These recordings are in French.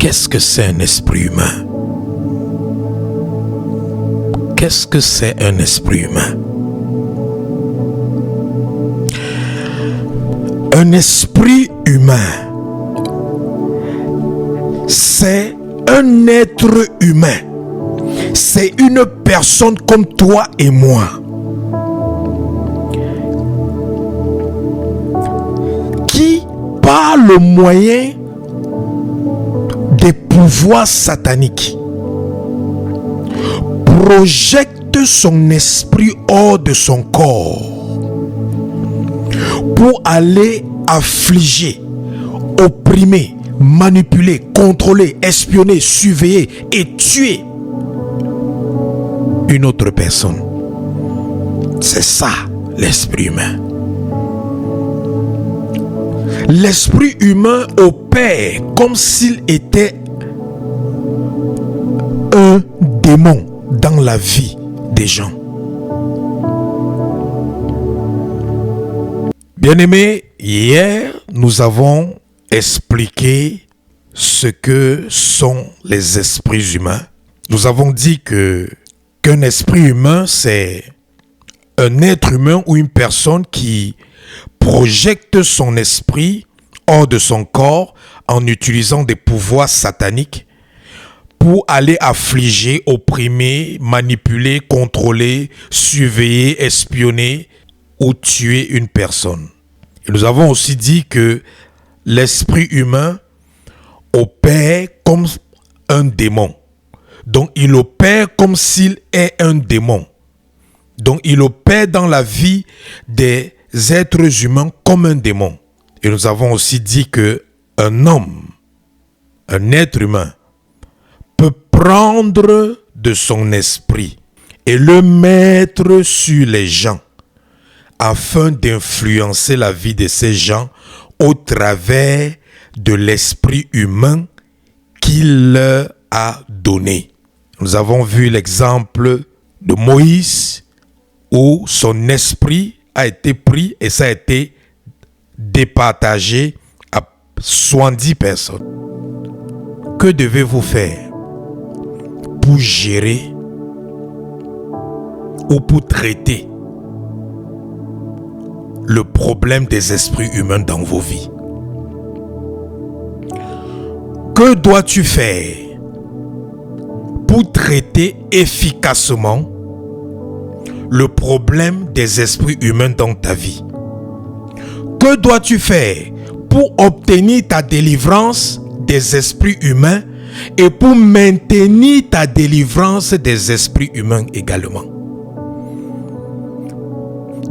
Qu'est-ce que c'est un esprit humain? Qu'est-ce que c'est un esprit humain? Un esprit humain, c'est un être humain. C'est une personne comme toi et moi, qui, par le moyen des pouvoirs sataniques, projette son esprit hors de son corps pour aller affliger, opprimer, manipuler, contrôler, espionner, surveiller et tuer une autre personne. C'est ça l'esprit humain. L'esprit humain opère comme s'il était un démon dans la vie des gens. Bien-aimés, hier, nous avons expliqué ce que sont les esprits humains. Nous avons dit qu'un esprit humain, c'est un être humain ou une personne qui projette son esprit hors de son corps en utilisant des pouvoirs sataniques pour aller affliger, opprimer, manipuler, contrôler, surveiller, espionner ou tuer une personne. Et nous avons aussi dit que l'esprit humain opère comme un démon. Donc il opère comme s'il est un démon. Donc il opère dans la vie des êtres humains comme un démon. Et nous avons aussi dit que un homme, un être humain, peut prendre de son esprit et le mettre sur les gens afin d'influencer la vie de ces gens au travers de l'esprit humain qu'il leur a donné. Nous avons vu l'exemple de Moïse où son esprit a été pris et ça a été départagé à 70 personnes. Que devez-vous faire pour gérer ou pour traiter le problème des esprits humains dans vos vies? Que dois-tu faire pour traiter efficacement le problème des esprits humains dans ta vie? Que dois-tu faire pour obtenir ta délivrance des esprits humains et pour maintenir ta délivrance des esprits humains également?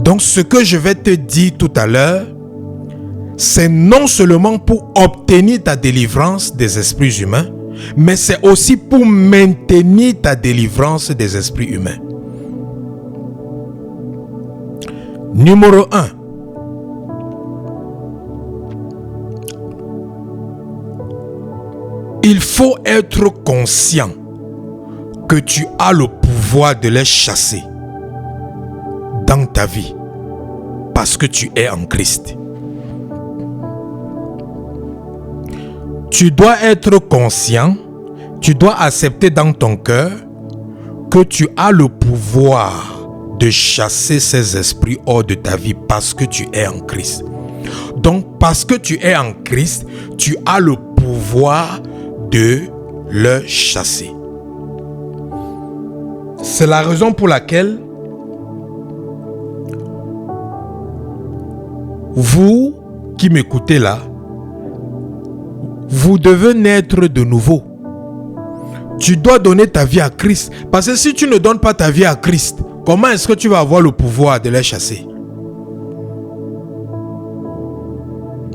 Donc ce que je vais te dire tout à l'heure, c'est non seulement pour obtenir ta délivrance des esprits humains, mais c'est aussi pour maintenir ta délivrance des esprits humains. Numéro 1. Il faut être conscient que tu as le pouvoir de les chasser dans ta vie parce que tu es en Christ. Tu dois être conscient, tu dois accepter dans ton cœur que tu as le pouvoir de chasser ces esprits hors de ta vie parce que tu es en Christ. Donc, parce que tu es en Christ, tu as le pouvoir de le chasser. C'est la raison pour laquelle vous qui m'écoutez là, vous devez naître de nouveau. Tu dois donner ta vie à Christ. Parce que si tu ne donnes pas ta vie à Christ, comment est-ce que tu vas avoir le pouvoir de les chasser?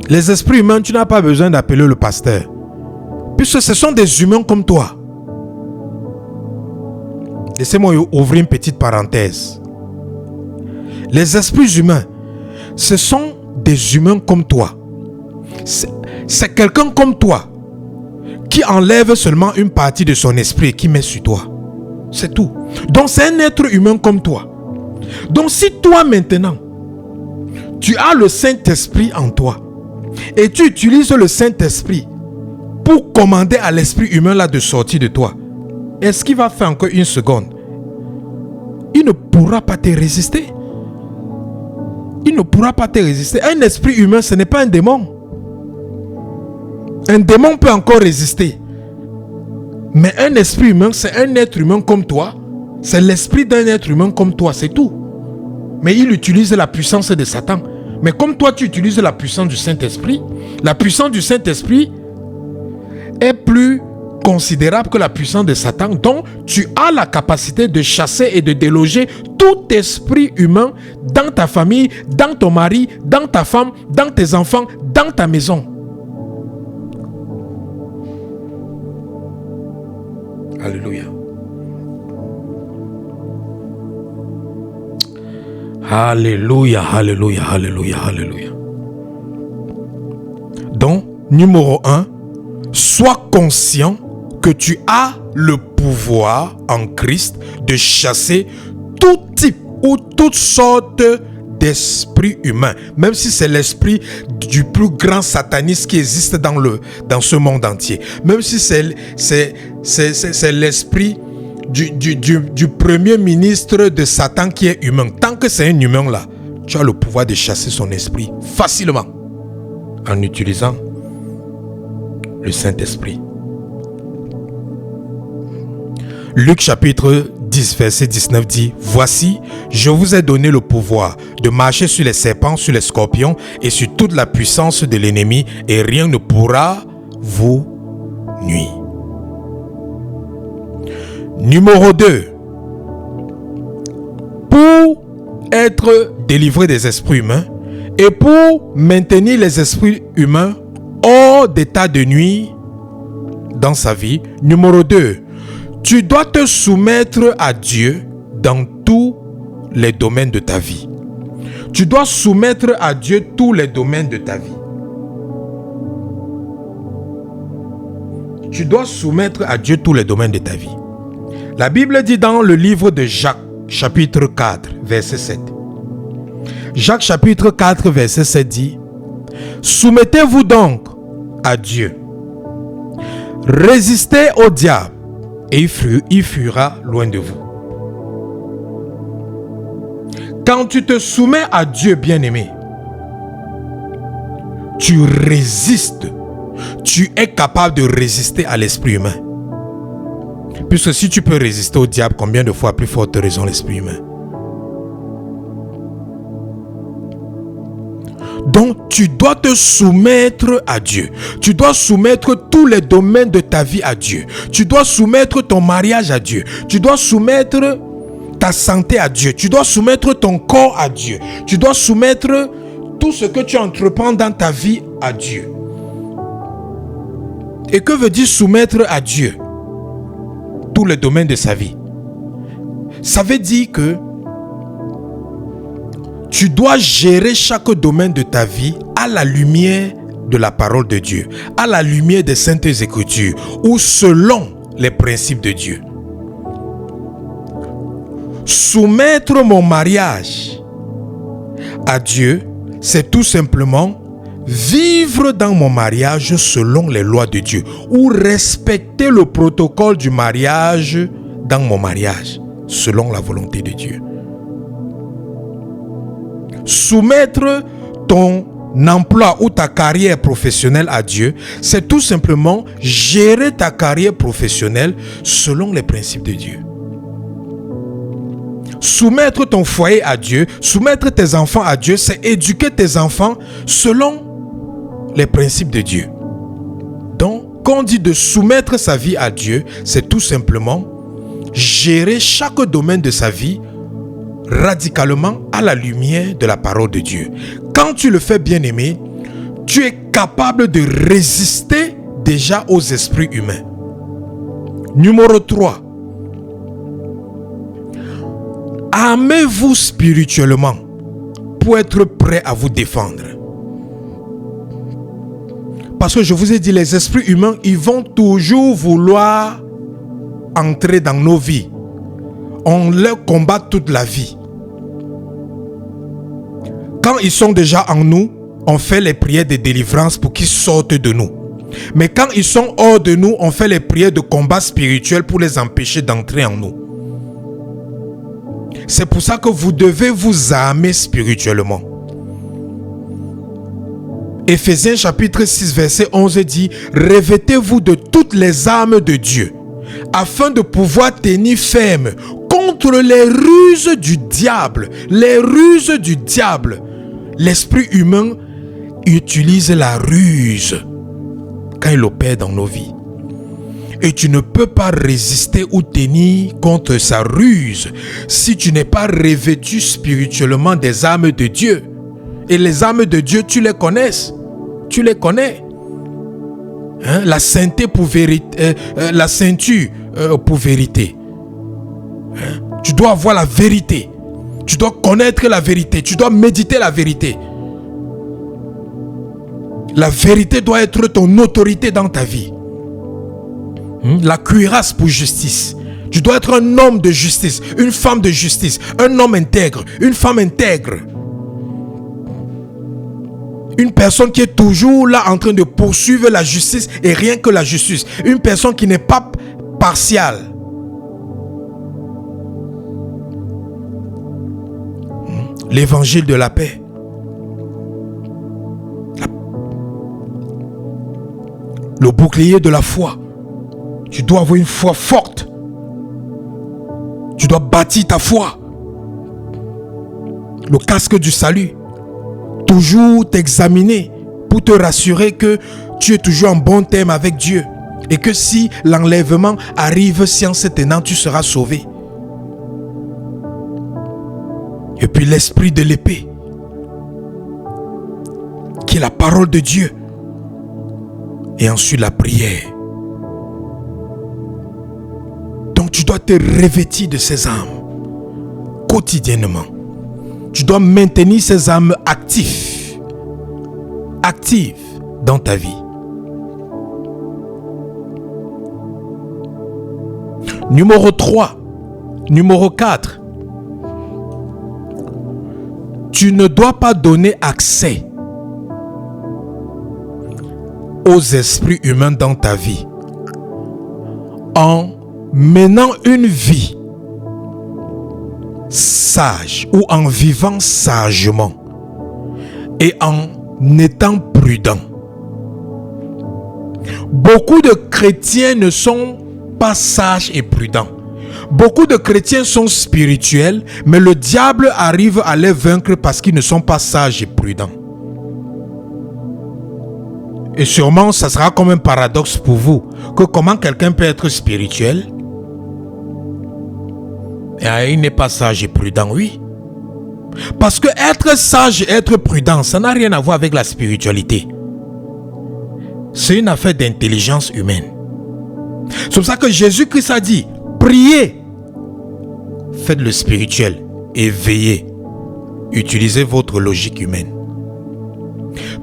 Les esprits humains, tu n'as pas besoin d'appeler le pasteur. Puisque ce sont des humains comme toi. Laissez-moi ouvrir une petite parenthèse. Les esprits humains, ce sont des humains comme toi. C'est quelqu'un comme toi qui enlève seulement une partie de son esprit et qui met sur toi. C'est tout. Donc c'est un être humain comme toi. Donc si toi maintenant, tu as le Saint-Esprit en toi et tu utilises le Saint-Esprit pour commander à l'esprit humain là de sortir de toi, est-ce qu'il va faire encore une seconde? Il ne pourra pas te résister. Il ne pourra pas te résister. Un esprit humain, ce n'est pas un démon. Un démon peut encore résister. Mais un esprit humain, c'est un être humain comme toi. C'est l'esprit d'un être humain comme toi, c'est tout. Mais il utilise la puissance de Satan. Mais comme toi, tu utilises la puissance du Saint-Esprit, la puissance du Saint-Esprit est plus considérable que la puissance de Satan. Donc, tu as la capacité de chasser et de déloger tout esprit humain dans ta famille, dans ton mari, dans ta femme, dans tes enfants, dans ta maison. Alléluia. Alléluia, alléluia, alléluia, alléluia. Donc, numéro 1, sois conscient que tu as le pouvoir en Christ de chasser tout type ou toutes sortes d'esprits humains, même si c'est l'esprit du plus grand sataniste qui existe dans ce monde entier, même si c'est l'esprit du premier ministre de Satan qui est humain. Tant que c'est un humain là, tu as le pouvoir de chasser son esprit facilement en utilisant le Saint-Esprit. Luc chapitre 10 verset 19 dit: voici, je vous ai donné le pouvoir de marcher sur les serpents, sur les scorpions et sur toute la puissance de l'ennemi, et rien ne pourra vous nuire. Numéro 2. Pour être délivré des esprits humains et pour maintenir les esprits humains hors d'état de nuit dans sa vie, numéro 2, tu dois te soumettre à Dieu dans tous les domaines de ta vie. Tu dois soumettre à Dieu tous les domaines de ta vie. Tu dois soumettre à Dieu tous les domaines de ta vie. La Bible dit dans le livre de Jacques, chapitre 4, verset 7. Jacques, chapitre 4, verset 7 dit: soumettez-vous donc à Dieu. Résistez au diable et il fuira loin de vous. Quand tu te soumets à Dieu, bien-aimé, tu résistes. Tu es capable de résister à l'esprit humain. Puisque si tu peux résister au diable, combien de fois plus forte raison l'esprit humain? Donc, tu dois te soumettre à Dieu. Tu dois soumettre tous les domaines de ta vie à Dieu. Tu dois soumettre ton mariage à Dieu. Tu dois soumettre ta santé à Dieu. Tu dois soumettre ton corps à Dieu. Tu dois soumettre tout ce que tu entreprends dans ta vie à Dieu. Et que veut dire soumettre à Dieu tous les domaines de sa vie? Ça veut dire que tu dois gérer chaque domaine de ta vie à la lumière de la parole de Dieu, à la lumière des Saintes Écritures ou selon les principes de Dieu. Soumettre mon mariage à Dieu, c'est tout simplement vivre dans mon mariage selon les lois de Dieu ou respecter le protocole du mariage dans mon mariage selon la volonté de Dieu. Soumettre ton emploi ou ta carrière professionnelle à Dieu, c'est tout simplement gérer ta carrière professionnelle selon les principes de Dieu. Soumettre ton foyer à Dieu, soumettre tes enfants à Dieu, c'est éduquer tes enfants selon les principes de Dieu. Donc, quand on dit de soumettre sa vie à Dieu, c'est tout simplement gérer chaque domaine de sa vie radicalement à la lumière de la parole de Dieu. Quand tu le fais, bien-aimé, tu es capable de résister déjà aux esprits humains. Numéro 3. Armez-vous spirituellement pour être prêt à vous défendre. Parce que je vous ai dit, les esprits humains, ils vont toujours vouloir entrer dans nos vies. On leur combat toute la vie. Quand ils sont déjà en nous, on fait les prières de délivrance pour qu'ils sortent de nous. Mais quand ils sont hors de nous, on fait les prières de combat spirituel pour les empêcher d'entrer en nous. C'est pour ça que vous devez vous armer spirituellement. Éphésiens chapitre 6 verset 11 dit « Revêtez-vous de toutes les armes de Dieu, afin de pouvoir tenir ferme contre les ruses du diable. » Les ruses du diable. L'esprit humain utilise la ruse quand il opère dans nos vies. Et tu ne peux pas résister ou tenir contre sa ruse si tu n'es pas revêtu spirituellement des armes de Dieu. Et les armes de Dieu, tu les connais. Tu les connais. Hein? La sainteté pour vérité, la ceinture pour vérité. Hein? Tu dois avoir la vérité. Tu dois connaître la vérité. Tu dois méditer la vérité. La vérité doit être ton autorité dans ta vie. La cuirasse pour justice. Tu dois être un homme de justice, une femme de justice, un homme intègre, une femme intègre. Une personne qui est toujours là en train de poursuivre la justice et rien que la justice. Une personne qui n'est pas partiale. L'évangile de la paix. Le bouclier de la foi. Tu dois avoir une foi forte. Tu dois bâtir ta foi. Le casque du salut. Toujours t'examiner pour te rassurer que tu es toujours en bon terme avec Dieu. Et que si l'enlèvement arrive science tenant, tu seras sauvé. Et puis l'esprit de l'épée, qui est la parole de Dieu. Et ensuite la prière. Donc tu dois te revêtir de ces armes quotidiennement. Tu dois maintenir ces armes actives dans ta vie. Numéro 3. Numéro 4. Tu ne dois pas donner accès aux esprits humains dans ta vie en menant une vie sage ou en vivant sagement et en étant prudent. Beaucoup de chrétiens ne sont pas sages et prudents. Beaucoup de chrétiens sont spirituels, mais le diable arrive à les vaincre parce qu'ils ne sont pas sages et prudents. Et sûrement, ça sera comme un paradoxe pour vous, que comment quelqu'un peut être spirituel et il n'est pas sage et prudent, oui. Parce que être sage et être prudent, ça n'a rien à voir avec la spiritualité. C'est une affaire d'intelligence humaine. C'est pour ça que Jésus-Christ a dit, priez, faites le spirituel et veillez. Utilisez votre logique humaine.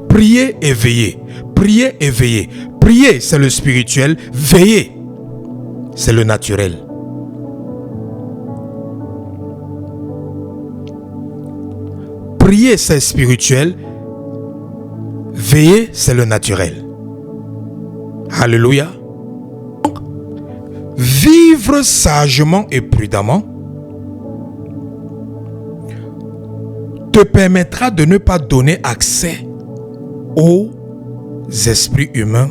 Priez et veillez. Priez et veillez. Priez, c'est le spirituel. Veillez, c'est le naturel. Prier, c'est spirituel. Veiller, c'est le naturel. Alléluia. Vivre sagement et prudemment te permettra de ne pas donner accès aux esprits humains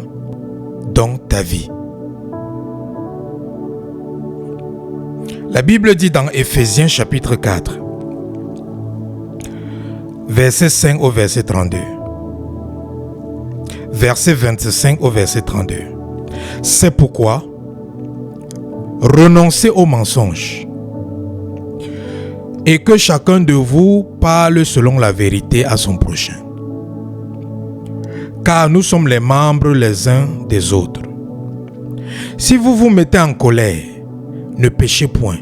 dans ta vie. La Bible dit dans Éphésiens chapitre 4, verset 5 au verset 32. Verset 25 au verset 32. C'est pourquoi renoncez aux mensonges et que chacun de vous parle selon la vérité à son prochain. Car nous sommes les membres les uns des autres. Si vous vous mettez en colère, ne péchez point.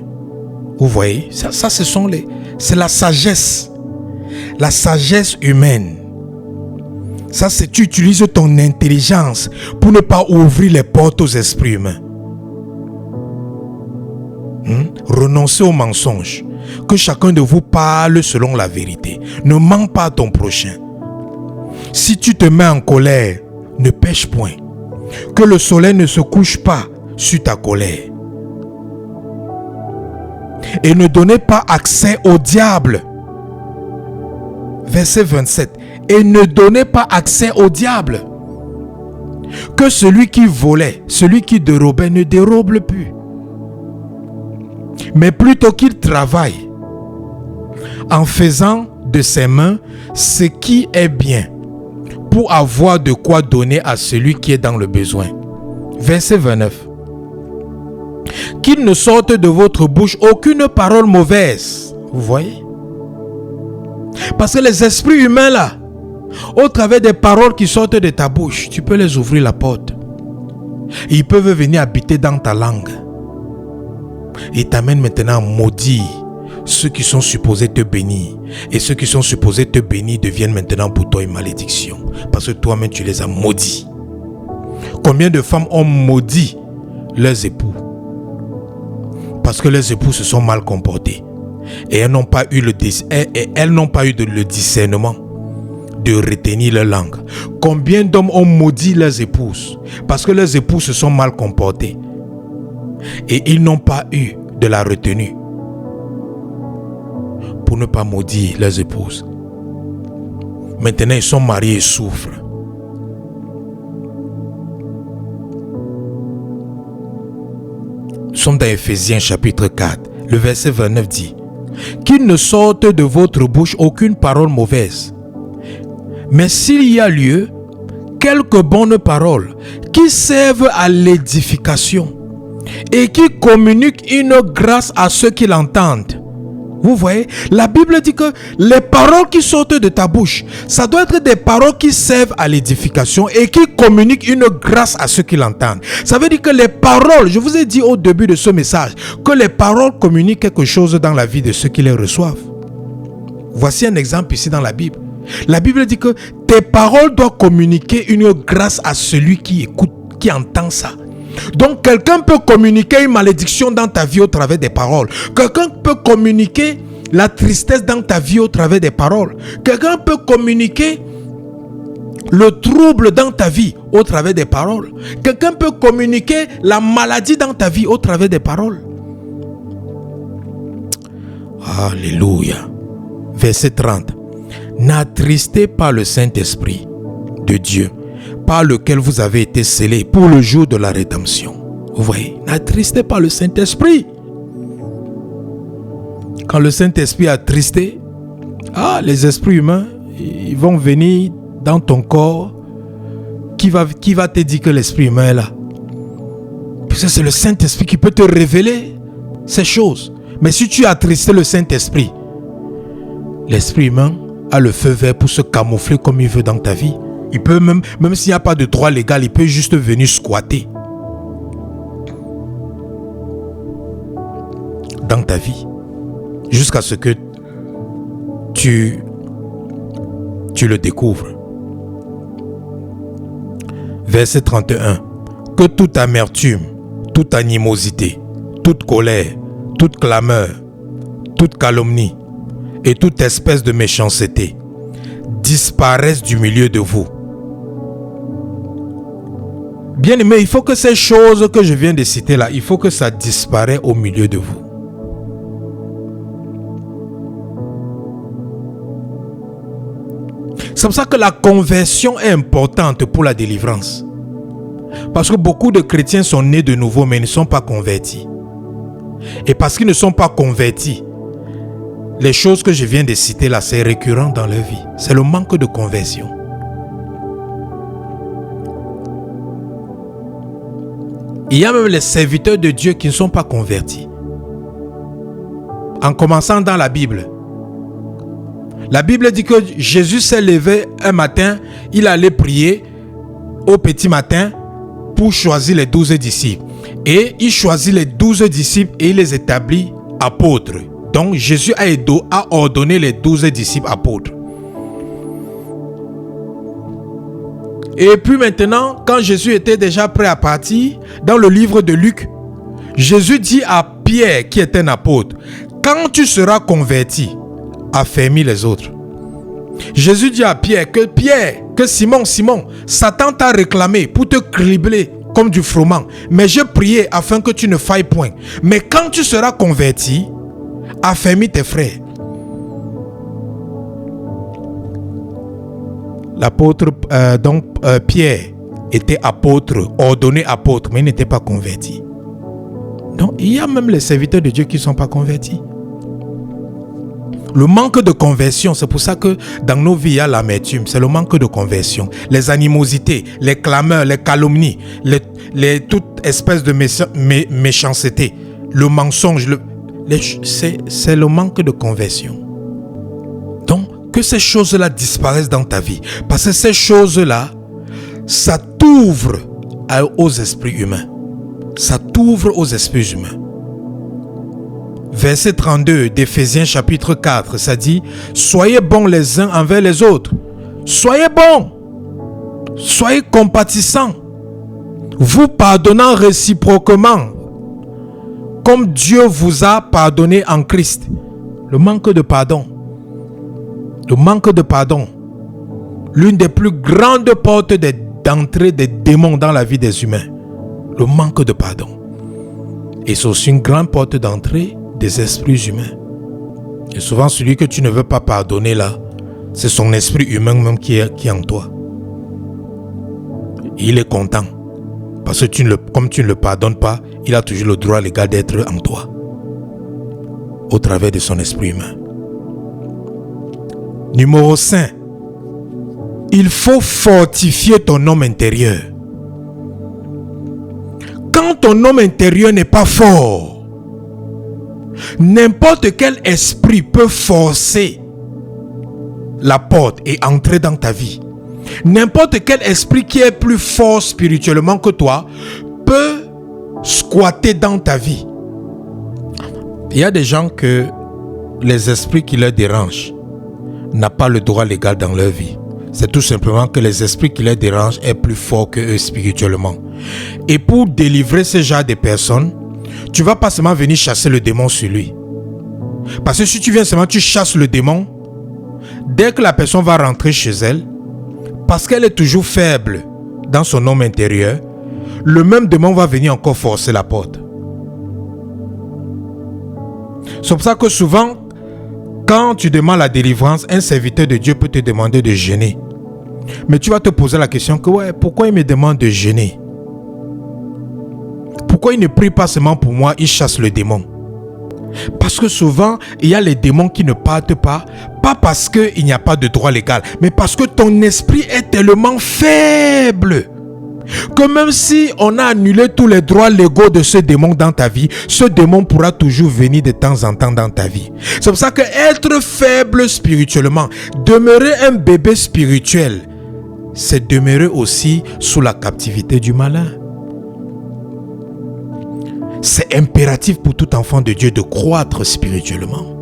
Vous voyez, ça c'est la sagesse. La sagesse humaine. Ça, c'est tu utilises ton intelligence pour ne pas ouvrir les portes aux esprits humains. Renoncez aux mensonges. Que chacun de vous parle selon la vérité. Ne mens pas à ton prochain. Si tu te mets en colère, ne pêche point. que le soleil ne se couche pas sur ta colère. Et ne donnez pas accès au diable. Verset 27. Et ne donnez pas accès au diable. Que celui qui volait, celui qui dérobait, ne dérobe plus. Mais plutôt qu'il travaille en faisant de ses mains ce qui est bien, pour avoir de quoi donner à celui qui est dans le besoin. Verset 29. Qu'il ne sorte de votre bouche aucune parole mauvaise. Vous voyez? Parce que les esprits humains là, au travers des paroles qui sortent de ta bouche, tu peux les ouvrir la porte. Ils peuvent venir habiter dans ta langue. Ils t'amènent maintenant à maudire ceux qui sont supposés te bénir. Et ceux qui sont supposés te bénir deviennent maintenant pour toi une malédiction. Parce que toi-même tu les as maudits. Combien de femmes ont maudit leurs époux? Parce que leurs époux se sont mal comportés. Et elles n'ont pas eu le discernement de retenir leur langue. Combien d'hommes ont maudit leurs épouses parce que leurs épouses se sont mal comportés et ils n'ont pas eu de la retenue pour ne pas maudire leurs épouses. Maintenant ils sont mariés et souffrent. Nous sommes dans Ephésiens chapitre 4. Le verset 29 dit: qu'il ne sorte de votre bouche aucune parole mauvaise, mais s'il y a lieu, quelques bonnes paroles qui servent à l'édification et qui communiquent une grâce à ceux qui l'entendent. Vous voyez, la Bible dit que les paroles qui sortent de ta bouche, ça doit être des paroles qui servent à l'édification et qui communiquent une grâce à ceux qui l'entendent. Ça veut dire que les paroles, je vous ai dit au début de ce message, que les paroles communiquent quelque chose dans la vie de ceux qui les reçoivent. Voici un exemple ici dans la Bible. La Bible dit que tes paroles doivent communiquer une grâce à celui qui écoute, qui entend ça. Donc quelqu'un peut communiquer une malédiction dans ta vie au travers des paroles. Quelqu'un peut communiquer la tristesse dans ta vie au travers des paroles. Quelqu'un peut communiquer le trouble dans ta vie au travers des paroles. Quelqu'un peut communiquer la maladie dans ta vie au travers des paroles. Alléluia. Verset 30. N'attristez pas le Saint-Esprit de Dieu, par lequel vous avez été scellés pour le jour de la rédemption. Vous voyez, n'attristez pas le Saint-Esprit. Quand le Saint-Esprit est attristé, les esprits humains, ils vont venir dans ton corps. Qui va te dire que l'esprit humain est là? Parce que c'est le Saint-Esprit qui peut te révéler ces choses. Mais si tu as attristé le Saint-Esprit, l'esprit humain a le feu vert pour se camoufler comme il veut dans ta vie. Il peut même s'il n'y a pas de droit légal, il peut juste venir squatter dans ta vie jusqu'à ce que tu le découvres. Verset 31. Que toute amertume, toute animosité, toute colère, toute clameur, toute calomnie et toute espèce de méchanceté disparaissent du milieu de vous. Bien aimé, il faut que ces choses que je viens de citer là, il faut que ça disparaisse au milieu de vous. C'est pour ça que la conversion est importante pour la délivrance. Parce que beaucoup de chrétiens sont nés de nouveau mais ils ne sont pas convertis. Et parce qu'ils ne sont pas convertis, les choses que je viens de citer là, c'est récurrent dans leur vie. C'est le manque de conversion. Il y a même les serviteurs de Dieu qui ne sont pas convertis. En commençant dans la Bible. La Bible dit que Jésus s'est levé un matin, il allait prier au petit matin pour choisir les 12 disciples. Et il choisit les 12 disciples et il les établit apôtres. Donc Jésus a ordonné les 12 disciples apôtres. Et puis maintenant, quand Jésus était déjà prêt à partir, dans le livre de Luc, Jésus dit à Pierre, qui est un apôtre, quand tu seras converti, affermis les autres. Jésus dit à Pierre, que Simon, Satan t'a réclamé pour te cribler comme du froment. Mais je priais afin que tu ne failles point. Mais quand tu seras converti, affermis tes frères. L'apôtre, Pierre était apôtre, ordonné apôtre, mais il n'était pas converti. Donc, il y a même les serviteurs de Dieu qui ne sont pas convertis. Le manque de conversion, c'est pour ça que dans nos vies, il y a l'amertume. C'est le manque de conversion. Les animosités, les clameurs, les calomnies, toute espèce de méchanceté, le mensonge, c'est le manque de conversion. Donc, que ces choses-là disparaissent dans ta vie. Parce que ces choses-là, ça t'ouvre aux esprits humains. Ça t'ouvre aux esprits humains. Verset 32 d'Éphésiens chapitre 4, ça dit « Soyez bons les uns envers les autres. Soyez bons. Soyez compatissants. Vous pardonnant réciproquement, comme Dieu vous a pardonné en Christ. » Le manque de pardon. Le manque de pardon. L'une des plus grandes portes d'entrée des démons dans la vie des humains. Le manque de pardon. Et c'est aussi une grande porte d'entrée des esprits humains. Et souvent, celui que tu ne veux pas pardonner là, c'est son esprit humain même qui est en toi. Et il est content. Parce que comme tu ne le pardonnes pas, il a toujours le droit légal d'être en toi. Au travers de son esprit humain. Numéro 5. Il faut fortifier ton homme intérieur. Quand ton homme intérieur n'est pas fort, n'importe quel esprit peut forcer la porte et entrer dans ta vie. N'importe quel esprit qui est plus fort spirituellement que toi peut squatter dans ta vie. Il y a des gens que les esprits qui les dérangent n'ont pas le droit légal dans leur vie. C'est tout simplement que les esprits qui les dérangent sont plus forts que eux spirituellement. Et pour délivrer ce genre de personnes, tu ne vas pas seulement venir chasser le démon sur lui. Parce que si tu viens seulement, tu chasses le démon, dès que la personne va rentrer chez elle, parce qu'elle est toujours faible dans son homme intérieur, le même démon va venir encore forcer la porte. C'est pour ça que souvent, quand tu demandes la délivrance, un serviteur de Dieu peut te demander de jeûner. Mais tu vas te poser la question que pourquoi il me demande de jeûner? Pourquoi il ne prie pas seulement pour moi, il chasse le démon? Parce que souvent, il y a les démons qui ne partent pas parce qu'il n'y a pas de droit légal, mais parce que ton esprit est tellement faible que même si on a annulé tous les droits légaux de ce démon dans ta vie, ce démon pourra toujours venir de temps en temps dans ta vie. C'est pour ça que être faible spirituellement, demeurer un bébé spirituel, c'est demeurer aussi sous la captivité du malin. C'est impératif pour tout enfant de Dieu de croître spirituellement.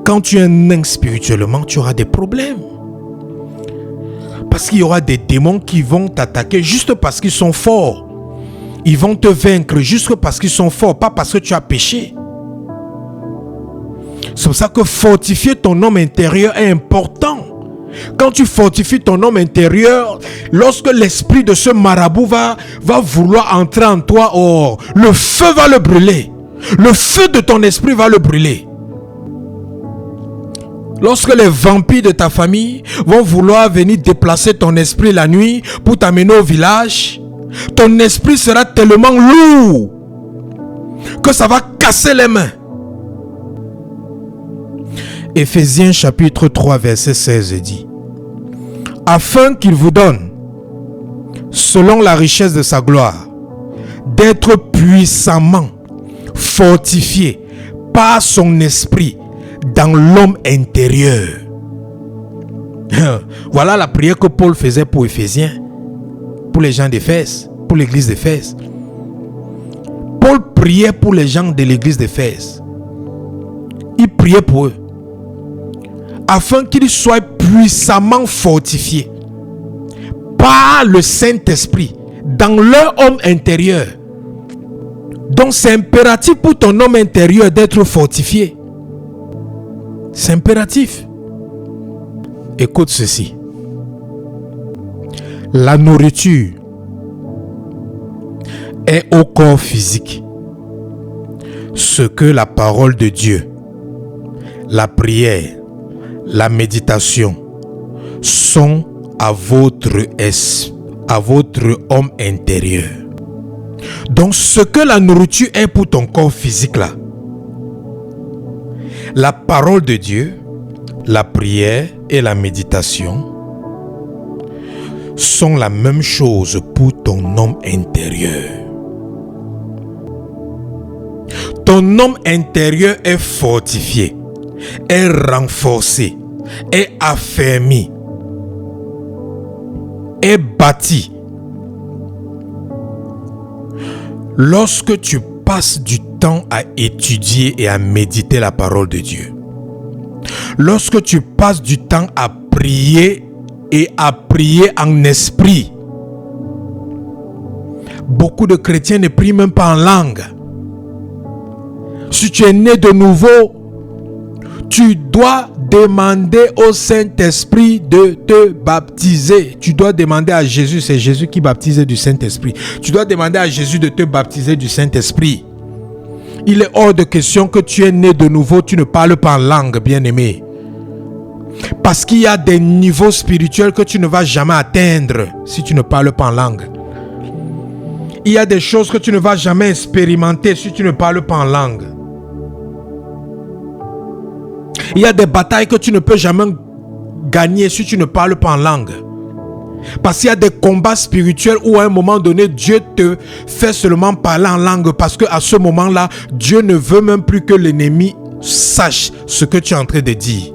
Quand tu es un nain spirituellement, tu auras des problèmes. Parce qu'il y aura des démons qui vont t'attaquer juste parce qu'ils sont forts. Ils vont te vaincre juste parce qu'ils sont forts, pas parce que tu as péché. C'est pour ça que fortifier ton homme intérieur est important. Quand tu fortifies ton homme intérieur, lorsque l'esprit de ce marabout va vouloir entrer en toi, le feu va le brûler. Le feu de ton esprit va le brûler. Lorsque les vampires de ta famille vont vouloir venir déplacer ton esprit la nuit pour t'amener au village, ton esprit sera tellement lourd que ça va casser les mains. Éphésiens chapitre 3 verset 16 dit: afin qu'il vous donne, selon la richesse de sa gloire, d'être puissamment fortifié par son esprit dans l'homme intérieur. Voilà la prière que Paul faisait pour Éphésiens, pour les gens d'Éphèse, pour l'église d'Éphèse. Paul priait pour les gens de l'église d'Éphèse. Il priait pour eux, afin qu'ils soient puissamment fortifiés par le Saint-Esprit dans leur homme intérieur. Donc c'est impératif pour ton homme intérieur d'être fortifié. C'est impératif. Écoute ceci. La nourriture est au corps physique ce que la parole de Dieu, la prière, la méditation sont à votre homme intérieur. Donc ce que la nourriture est pour ton corps physique là, la parole de Dieu, la prière et la méditation sont la même chose pour ton homme intérieur. Ton homme intérieur est fortifié, est renforcé, est affermi, est bâti. Lorsque tu passes du temps à étudier et à méditer la parole de Dieu, lorsque tu passes du temps à prier et à prier en esprit, beaucoup de chrétiens ne prient même pas en langue. Si tu es né de nouveau, tu dois demander au Saint-Esprit de te baptiser. Tu dois demander à Jésus, c'est Jésus qui baptisait du Saint-Esprit. Tu dois demander à Jésus de te baptiser du Saint-Esprit. Il est hors de question que tu es né de nouveau, tu ne parles pas en langue, bien-aimé. Parce qu'il y a des niveaux spirituels que tu ne vas jamais atteindre si tu ne parles pas en langue. Il y a des choses que tu ne vas jamais expérimenter si tu ne parles pas en langue. Il y a des batailles que tu ne peux jamais gagner si tu ne parles pas en langue. Parce qu'il y a des combats spirituels où à un moment donné, Dieu te fait seulement parler en langue. Parce qu'à ce moment-là, Dieu ne veut même plus que l'ennemi sache ce que tu es en train de dire.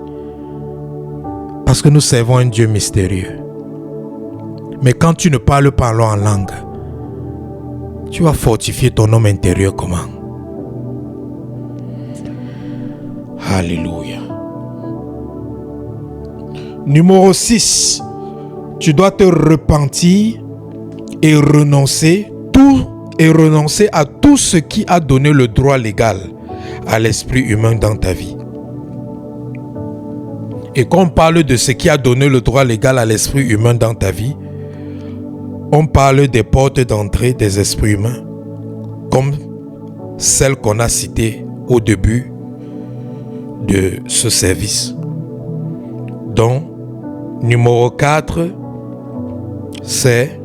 Parce que nous servons un Dieu mystérieux. Mais quand tu ne parles pas en langue, tu vas fortifier ton homme intérieur comment? Alléluia. Numéro 6. Tu dois te repentir et renoncer à tout ce qui a donné le droit légal à l'esprit humain dans ta vie. Et quand on parle de ce qui a donné le droit légal à l'esprit humain dans ta vie, on parle des portes d'entrée des esprits humains, comme celles qu'on a citées au début de ce service. Donc, numéro 4, c'est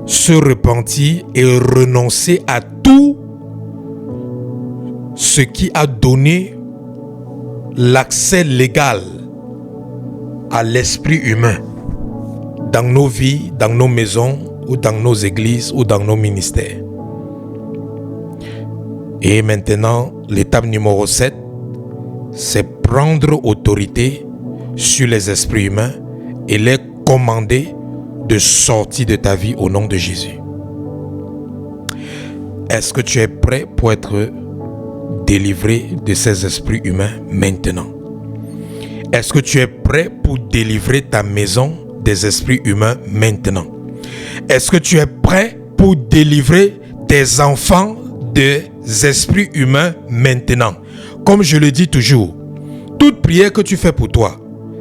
se repentir et renoncer à tout ce qui a donné l'accès légal à l'esprit humain dans nos vies, dans nos maisons, ou dans nos églises, ou dans nos ministères. Et maintenant, l'étape numéro 7, c'est prendre autorité sur les esprits humains et les commander de sortir de ta vie au nom de Jésus. Est-ce que tu es prêt pour être délivré de ces esprits humains maintenant? Est-ce que tu es prêt pour délivrer ta maison des esprits humains maintenant? Est-ce que tu es prêt pour délivrer tes enfants des esprits humains maintenant? Comme je le dis toujours, toute prière que tu fais pour toi,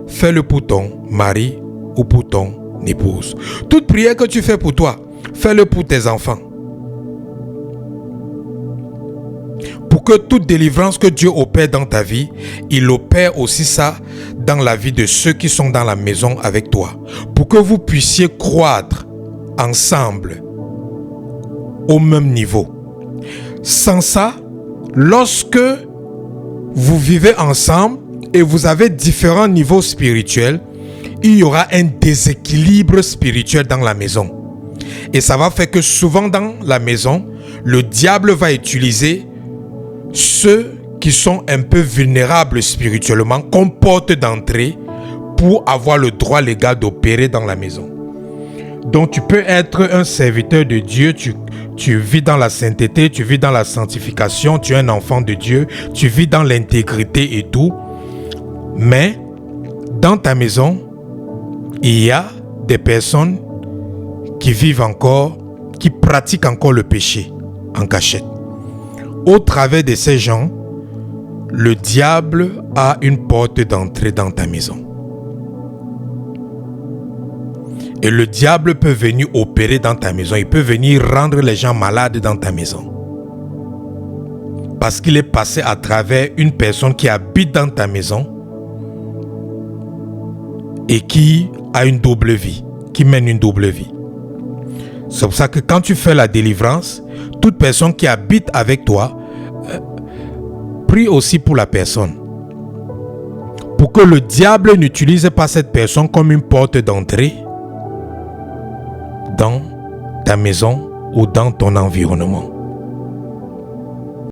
fais-le pour ton mari ou pour ton épouse. Toute prière que tu fais pour toi, fais-le pour tes enfants. Pour que toute délivrance que Dieu opère dans ta vie, il opère aussi ça dans la vie de ceux qui sont dans la maison avec toi. Pour que vous puissiez croître ensemble au même niveau. Sans ça, lorsque vous vivez ensemble et vous avez différents niveaux spirituels, il y aura un déséquilibre spirituel dans la maison. Et ça va faire que souvent dans la maison, le diable va utiliser ceux qui sont un peu vulnérables spirituellement comme porte d'entrée pour avoir le droit légal d'opérer dans la maison. Donc tu peux être un serviteur de Dieu, tu vis dans la sainteté, tu vis dans la sanctification, tu es un enfant de Dieu, tu vis dans l'intégrité et tout. Mais dans ta maison, il y a des personnes qui vivent encore, qui pratiquent encore le péché en cachette. Au travers de ces gens, le diable a une porte d'entrée dans ta maison. Et le diable peut venir opérer dans ta maison. Il peut venir rendre les gens malades dans ta maison. Parce qu'il est passé à travers une personne qui habite dans ta maison et qui a une double vie, qui mène une double vie. C'est pour ça que quand tu fais la délivrance, toute personne qui habite avec toi, prie aussi pour la personne. Pour que le diable n'utilise pas cette personne comme une porte d'entrée dans ta maison ou dans ton environnement.